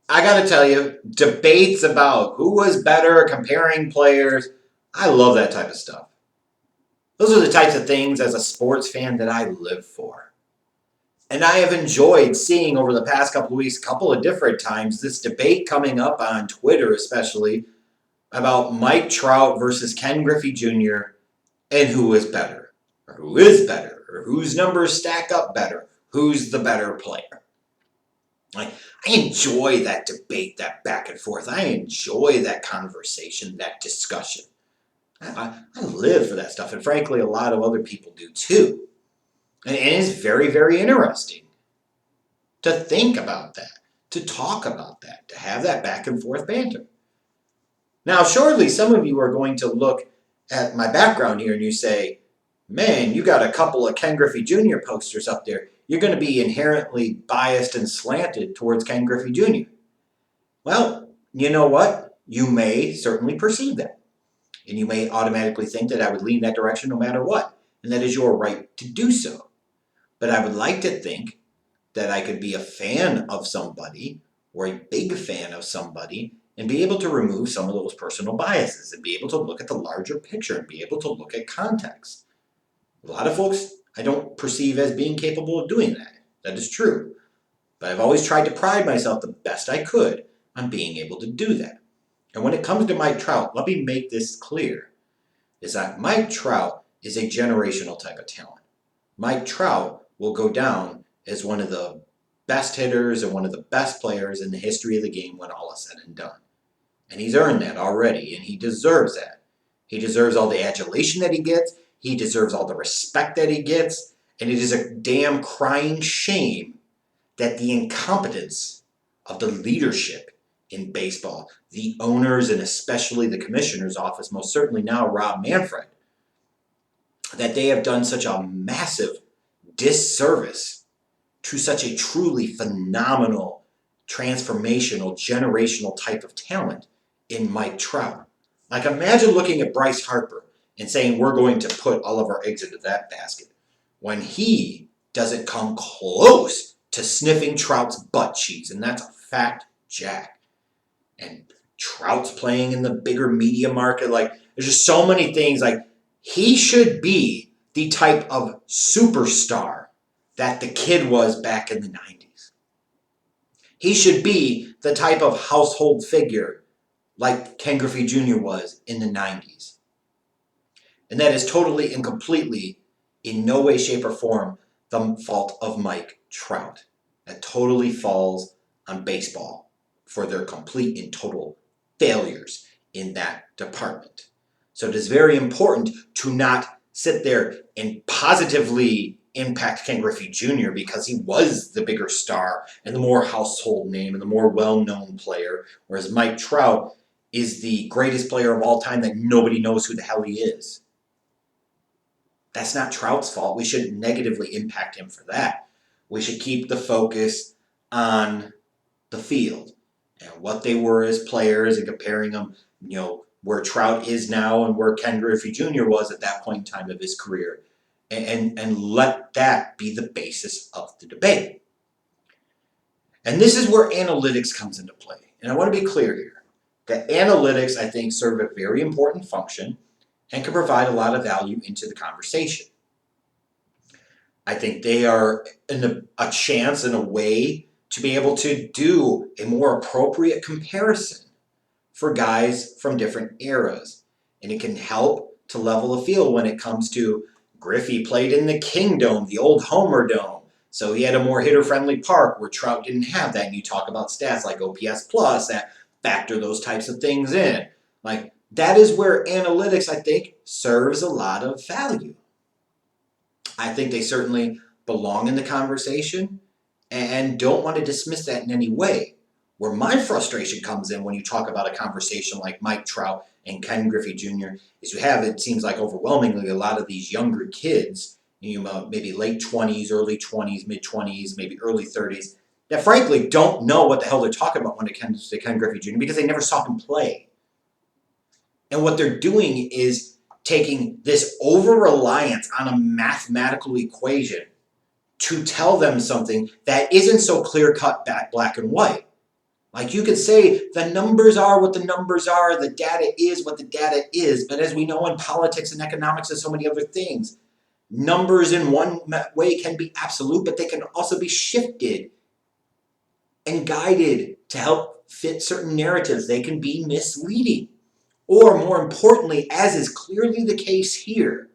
I gotta tell you, debates about who was better, comparing players, I love that type of stuff. Those are the types of things as a sports fan that I live for. And I have enjoyed seeing over the past couple of weeks, a couple of different times, this debate coming up on Twitter, especially about Mike Trout versus Ken Griffey Jr. and who is better, or who is better, or whose numbers stack up better, who's the better player. Like, I enjoy that debate, that back and forth. I enjoy that conversation, that discussion. I live for that stuff, and frankly, a lot of other people do too. And it's very, very interesting to think about that, to talk about that, to have that back and forth banter. Now, surely some of you are going to look at my background here and you say, man, you got a couple of Ken Griffey Jr. posters up there. You're going to be inherently biased and slanted towards Ken Griffey Jr. Well, you know what? You may certainly perceive that. And you may automatically think that I would lean that direction no matter what. And that is your right to do so. But I would like to think that I could be a fan of somebody or a big fan of somebody and be able to remove some of those personal biases and be able to look at the larger picture and be able to look at context. A lot of folks I don't perceive as being capable of doing that. That is true. But I've always tried to pride myself the best I could on being able to do that. And when it comes to Mike Trout, let me make this clear, is that Mike Trout is a generational type of talent. Mike Trout will go down as one of the best hitters and one of the best players in the history of the game when all is said and done. And he's earned that already, and he deserves that. He deserves all the adulation that he gets. He deserves all the respect that he gets. And it is a damn crying shame that the incompetence of the leadership in baseball, the owners and especially the commissioner's office, most certainly now Rob Manfred, that they have done such a massive disservice to such a truly phenomenal, transformational, generational type of talent in Mike Trout. Like, imagine looking at Bryce Harper and saying we're going to put all of our eggs into that basket when he doesn't come close to sniffing Trout's butt cheeks, and that's a fact, Jack. And Trout's playing in the bigger media market. Like, there's just so many things. Like, he should be the type of superstar that the kid was back in the 90s. He should be the type of household figure like Ken Griffey Jr. was in the 90s. And that is totally and completely, in no way, shape, or form, the fault of Mike Trout. That totally falls on baseball for their complete and total failures in that department. So it is very important to not sit there and positively impact Ken Griffey Jr. because he was the bigger star and the more household name and the more well-known player, whereas Mike Trout is the greatest player of all time that nobody knows who the hell he is. That's not Trout's fault. We shouldn't negatively impact him for that. We should keep the focus on the field and what they were as players and comparing them, where Trout is now and where Ken Griffey Jr. was at that point in time of his career. And let that be the basis of the debate. And this is where analytics comes into play. And I want to be clear here that analytics, I think, serve a very important function and can provide a lot of value into the conversation. I think they are a chance and a way to be able to do a more appropriate comparison for guys from different eras. And it can help to level the field when it comes to Griffey played in the Kingdome, the old Homer Dome. So he had a more hitter-friendly park where Trout didn't have that. And you talk about stats like OPS plus that factor those types of things in. Like, that is where analytics, I think, serves a lot of value. I think they certainly belong in the conversation and don't want to dismiss that in any way. Where my frustration comes in when you talk about a conversation like Mike Trout and Ken Griffey Jr. is you have, it seems like overwhelmingly, a lot of these younger kids, maybe late 20s, early 20s, mid 20s, maybe early 30s, that frankly don't know what the hell they're talking about when it comes to Ken Griffey Jr. because they never saw him play. And what they're doing is taking this over-reliance on a mathematical equation to tell them something that isn't so clear-cut, black and white. Like you could say the numbers are what the numbers are, the data is what the data is. But as we know in politics and economics and so many other things, numbers in one way can be absolute, but they can also be shifted and guided to help fit certain narratives. They can be misleading. Or more importantly, as is clearly the case here,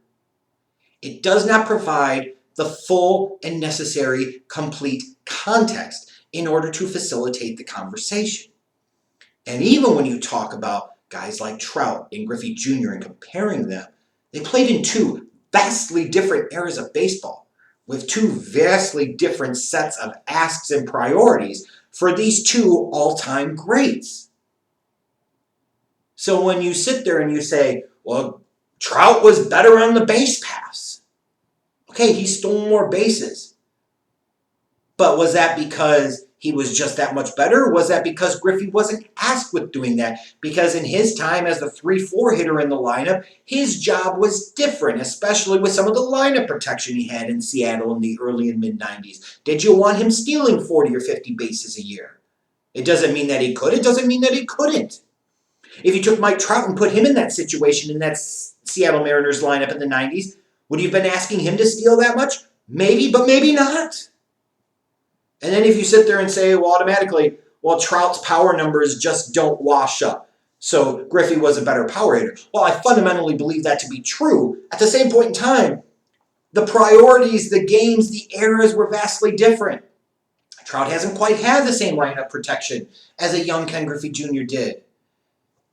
it does not provide the full and necessary complete context in order to facilitate the conversation. And even when you talk about guys like Trout and Griffey Jr. and comparing them, they played in two vastly different eras of baseball with two vastly different sets of asks and priorities for these two all-time greats. So when you sit there and you say, well, Trout was better on the base paths. Okay, he stole more bases. But was that because he was just that much better? Or was that because Griffey wasn't asked with doing that? Because in his time as the 3-4 hitter in the lineup, his job was different, especially with some of the lineup protection he had in Seattle in the early and mid-90s. Did you want him stealing 40 or 50 bases a year? It doesn't mean that he could. It doesn't mean that he couldn't. If you took Mike Trout and put him in that situation in that Seattle Mariners lineup in the 90s, would you have been asking him to steal that much? Maybe, but maybe not. And then if you sit there and say, well, automatically, well, Trout's power numbers just don't wash up. So Griffey was a better power hitter. Well, I fundamentally believe that to be true. At the same point in time, the priorities, the games, the eras were vastly different. Trout hasn't quite had the same lineup protection as a young Ken Griffey Jr. did.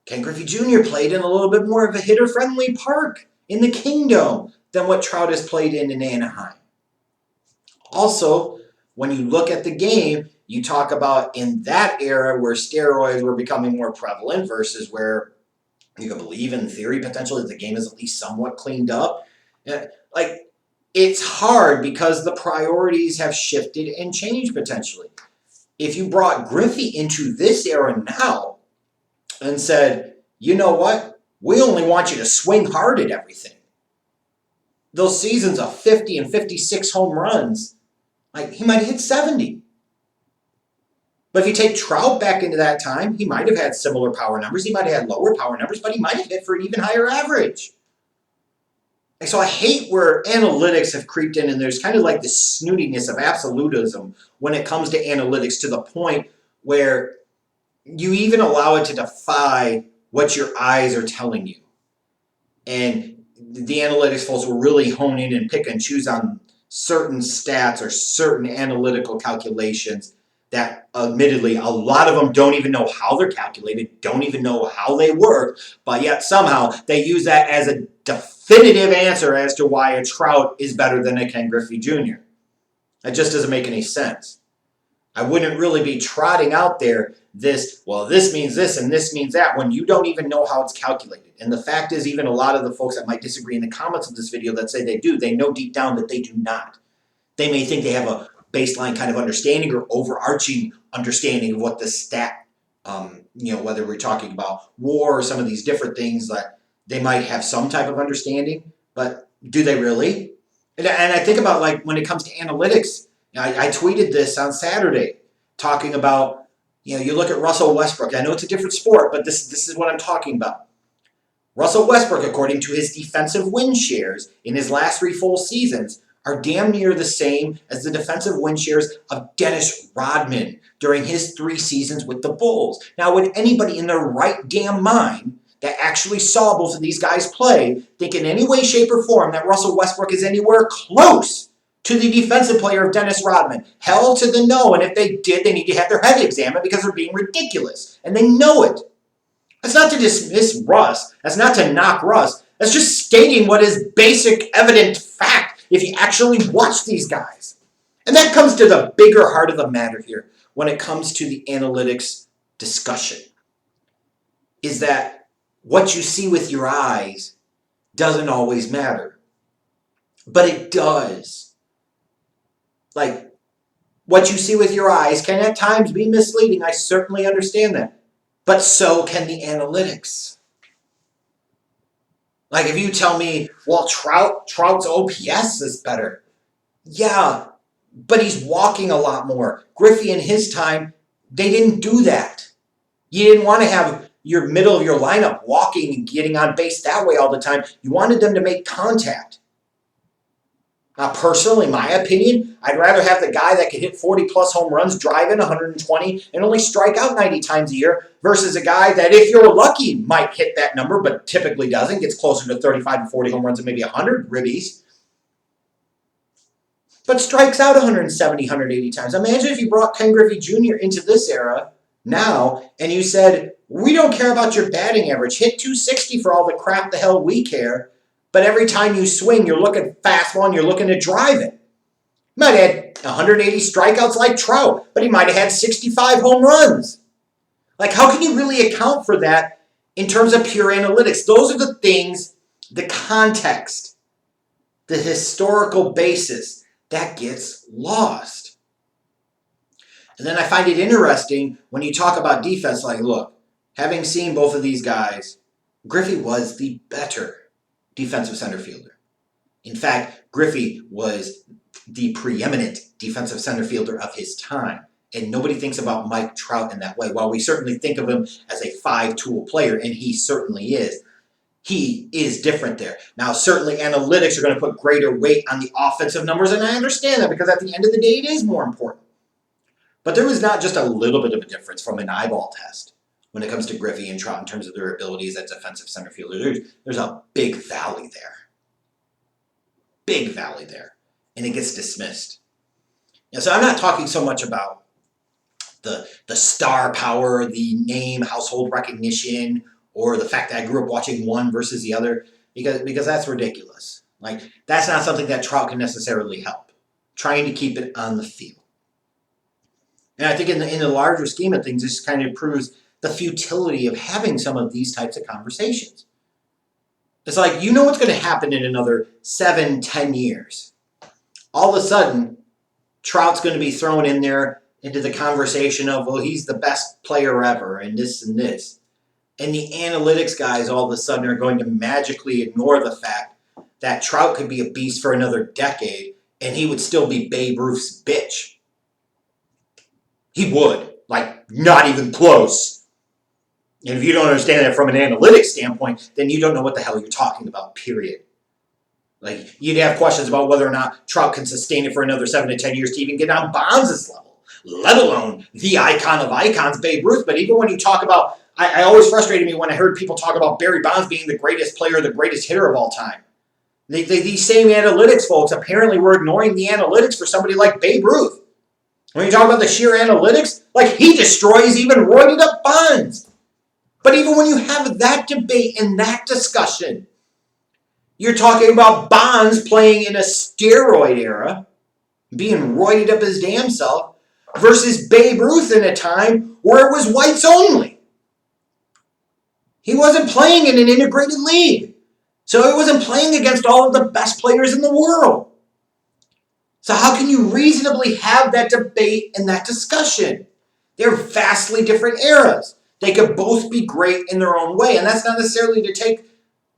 Ken Griffey Jr. played in a little bit more of a hitter-friendly park in the Kingdome than what Trout has played in Anaheim. Also, when you look at the game, you talk about in that era where steroids were becoming more prevalent versus where you can believe in theory potentially that the game is at least somewhat cleaned up. Like, it's hard because the priorities have shifted and changed potentially. If you brought Griffey into this era now and said, you know what, we only want you to swing hard at everything. Those seasons of 50 and 56 home runs, like he might have hit 70. But if you take Trout back into that time, he might have had similar power numbers. He might have had lower power numbers, but he might have hit for an even higher average. And so I hate where analytics have creeped in and there's kind of like this snootiness of absolutism when it comes to analytics to the point where you even allow it to defy what your eyes are telling you. And the analytics folks will really hone in and pick and choose on certain stats or certain analytical calculations that admittedly a lot of them don't even know how they're calculated, don't even know how they work, but yet somehow they use that as a definitive answer as to why a Trout is better than a Ken Griffey Jr. That just doesn't make any sense. I wouldn't really be trotting out there this, well, this means this and this means that when you don't even know how it's calculated. And the fact is, even a lot of the folks that might disagree in the comments of this video that say they do, they know deep down that they do not. They may think they have a baseline kind of understanding or overarching understanding of what the stat, whether we're talking about WAR or some of these different things, that they might have some type of understanding, but do they really? And I think about like when it comes to analytics, I tweeted this on Saturday talking about, you look at Russell Westbrook. I know it's a different sport, but this is what I'm talking about. Russell Westbrook, according to his defensive win shares in his last 3 full seasons, are damn near the same as the defensive win shares of Dennis Rodman during his 3 seasons with the Bulls. Now, would anybody in their right damn mind that actually saw both of these guys play think in any way, shape, or form that Russell Westbrook is anywhere close to the defensive player of Dennis Rodman? Hell to the no, and if they did, they need to have their head examined because they're being ridiculous, and they know it. That's not to dismiss Russ. That's not to knock Russ. That's just stating what is basic, evident fact if you actually watch these guys. And that comes to the bigger heart of the matter here when it comes to the analytics discussion, is that what you see with your eyes doesn't always matter. But it does. Like, what you see with your eyes can at times be misleading. I certainly understand that. But so can the analytics. Like if you tell me, well, Trout's OPS is better. Yeah, but he's walking a lot more. Griffey in his time They didn't do that. You didn't want to have your middle of your lineup walking and getting on base that way all the time. You wanted them to make contact. Now, personally, in my opinion, I'd rather have the guy that can hit 40-plus home runs, drive in 120, and only strike out 90 times a year versus a guy that, if you're lucky, might hit that number, but typically doesn't, gets closer to 35 to 40 home runs and maybe 100 ribbies, but strikes out 170, 180 times. Imagine if you brought Ken Griffey Jr. into this era now and you said, we don't care about your batting average. Hit 260 for all the crap the hell we care. But every time you swing, you're looking fastball and you're looking to drive it. He might have had 180 strikeouts like Trout, but he might have had 65 home runs. Like, how can you really account for that in terms of pure analytics? Those are the things, the context, the historical basis, that gets lost. And then I find it interesting when you talk about defense, like, look, having seen both of these guys, Griffey was the better defensive center fielder. In fact, Griffey was the preeminent defensive center fielder of his time. And nobody thinks about Mike Trout in that way. While we certainly think of him as a five-tool player, and he certainly is, he is different there. Now, certainly analytics are going to put greater weight on the offensive numbers, and I understand that because at the end of the day, it is more important. But there was not just a little bit of a difference from an eyeball test when it comes to Griffey and Trout in terms of their abilities as defensive center fielders. There's a big valley there. Big valley there. And it gets dismissed. And so I'm not talking so much about the star power, the name, household recognition, or the fact that I grew up watching one versus the other, because that's ridiculous. Like, that's not something that Trout can necessarily help. Trying to keep it on the field. And I think in the larger scheme of things, this kind of proves the futility of having some of these types of conversations. It's like, you know what's going to happen in another 7, 10 years. All of a sudden, Trout's going to be thrown in there into the conversation of, well, he's the best player ever, and this and this. And the analytics guys all of a sudden are going to magically ignore the fact that Trout could be a beast for another decade, and he would still be Babe Ruth's bitch. He would. Like, not even close. And if you don't understand that from an analytics standpoint, then you don't know what the hell you're talking about, period. Like, you'd have questions about whether or not Trout can sustain it for another 7 to 10 years to even get on Bonds' level, let alone the icon of icons, Babe Ruth. But even when you talk about, I always frustrated me when I heard people talk about Barry Bonds being the greatest player, the greatest hitter of all time. These same analytics folks apparently were ignoring the analytics for somebody like Babe Ruth. When you talk about the sheer analytics, like, he destroys even roided up Bonds. But even when you have that debate and that discussion, you're talking about Bonds playing in a steroid era, being roided up his damn self, versus Babe Ruth in a time where it was whites only. He wasn't playing in an integrated league. So he wasn't playing against all of the best players in the world. So how can you reasonably have that debate and that discussion? They're vastly different eras. They could both be great in their own way. And that's not necessarily to take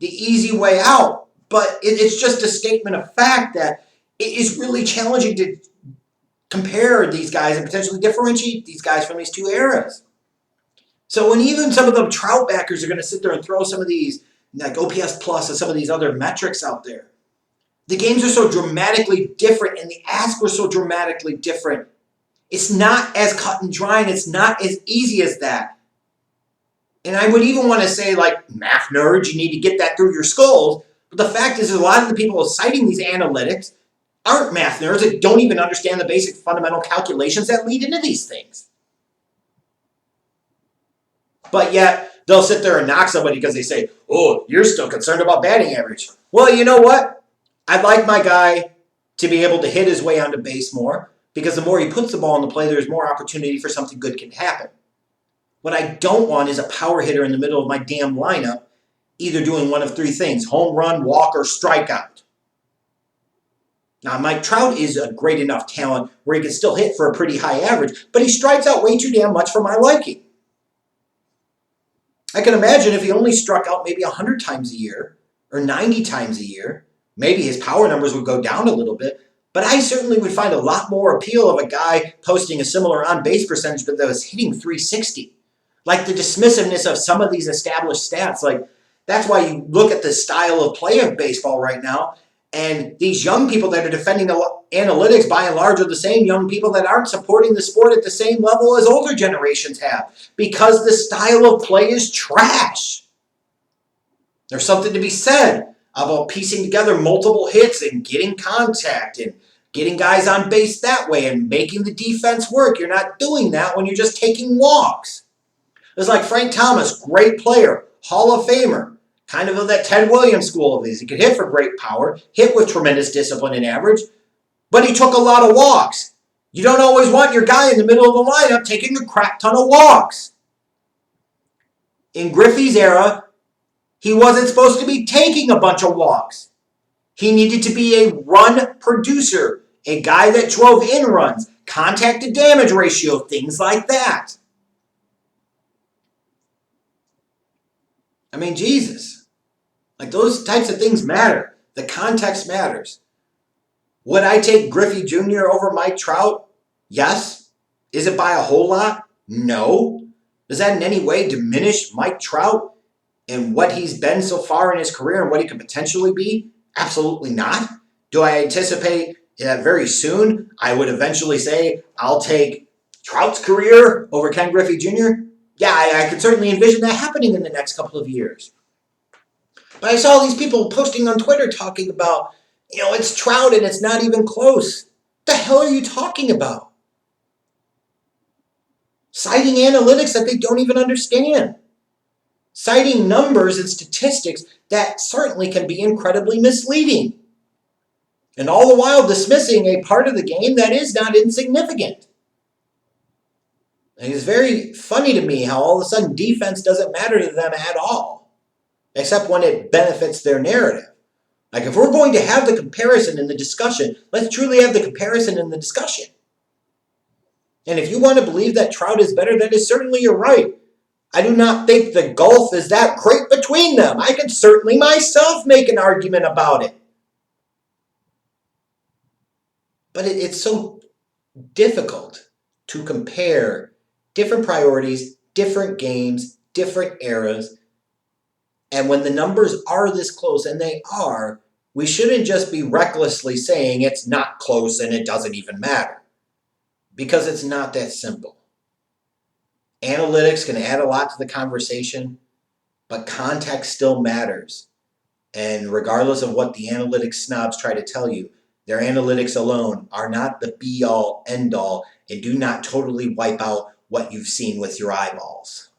the easy way out, but it's just a statement of fact that it is really challenging to compare these guys and potentially differentiate these guys from these two eras. So when even some of the Trout backers are going to sit there and throw some of these, like OPS plus and some of these other metrics out there, the games are so dramatically different and the asks were so dramatically different. It's not as cut and dry and it's not as easy as that. And I would even want to say, like, math nerds, you need to get that through your skulls. But the fact is, a lot of the people citing these analytics aren't math nerds that don't even understand the basic fundamental calculations that lead into these things. But yet, they'll sit there and knock somebody because they say, oh, you're still concerned about batting average. Well, you know what? I'd like my guy to be able to hit his way onto base more, because the more he puts the ball in the play, there's more opportunity for something good can happen. What I don't want is a power hitter in the middle of my damn lineup, either doing one of three things: home run, walk, or strikeout. Now, Mike Trout is a great enough talent where he can still hit for a pretty high average, but he strikes out way too damn much for my liking. I can imagine if he only struck out maybe 100 times a year or 90 times a year, maybe his power numbers would go down a little bit, But I certainly would find a lot more appeal of a guy posting a similar on-base percentage, but that was hitting 360. Like the dismissiveness of some of these established stats. Like that's why you look at the style of play of baseball right now, and these young people that are defending the analytics by and large are the same young people that aren't supporting the sport at the same level as older generations have because the style of play is trash. There's something to be said about piecing together multiple hits and getting contact and getting guys on base that way and making the defense work. You're not doing that when you're just taking walks. It's like Frank Thomas, great player, Hall of Famer, kind of that Ted Williams school of his. He could hit for great power, hit with tremendous discipline and average, but he took a lot of walks. You don't always want your guy in the middle of the lineup taking a crap ton of walks. In Griffey's era, he wasn't supposed to be taking a bunch of walks. He needed to be a run producer, a guy that drove in runs, contact to damage ratio, things like that. I mean, Jesus. Like those types of things matter. The context matters. Would I take Griffey Jr. over Mike Trout? Yes. Is it by a whole lot? No. Does that in any way diminish Mike Trout and what he's been so far in his career and what he could potentially be? Absolutely not. Do I anticipate that very soon I would eventually say I'll take Trout's career over Ken Griffey Jr.? Yeah, I could certainly envision that happening in the next couple of years. But I saw these people posting on Twitter talking about, it's Trout and it's not even close. What the hell are you talking about? Citing analytics that they don't even understand. Citing numbers and statistics that certainly can be incredibly misleading. And all the while dismissing a part of the game that is not insignificant. And it's very funny to me how all of a sudden defense doesn't matter to them at all, except when it benefits their narrative. Like if we're going to have the comparison in the discussion, let's truly have the comparison in the discussion. And if you want to believe that Trout is better, that is certainly you're right. I do not think the gulf is that great between them. I can certainly myself make an argument about it. But it's so difficult to compare different priorities, different games, different eras. And when the numbers are this close, and they are, we shouldn't just be recklessly saying it's not close and it doesn't even matter. Because it's not that simple. Analytics can add a lot to the conversation, but context still matters. And regardless of what the analytics snobs try to tell you, their analytics alone are not the be-all, end-all, and do not totally wipe out what you've seen with your eyeballs.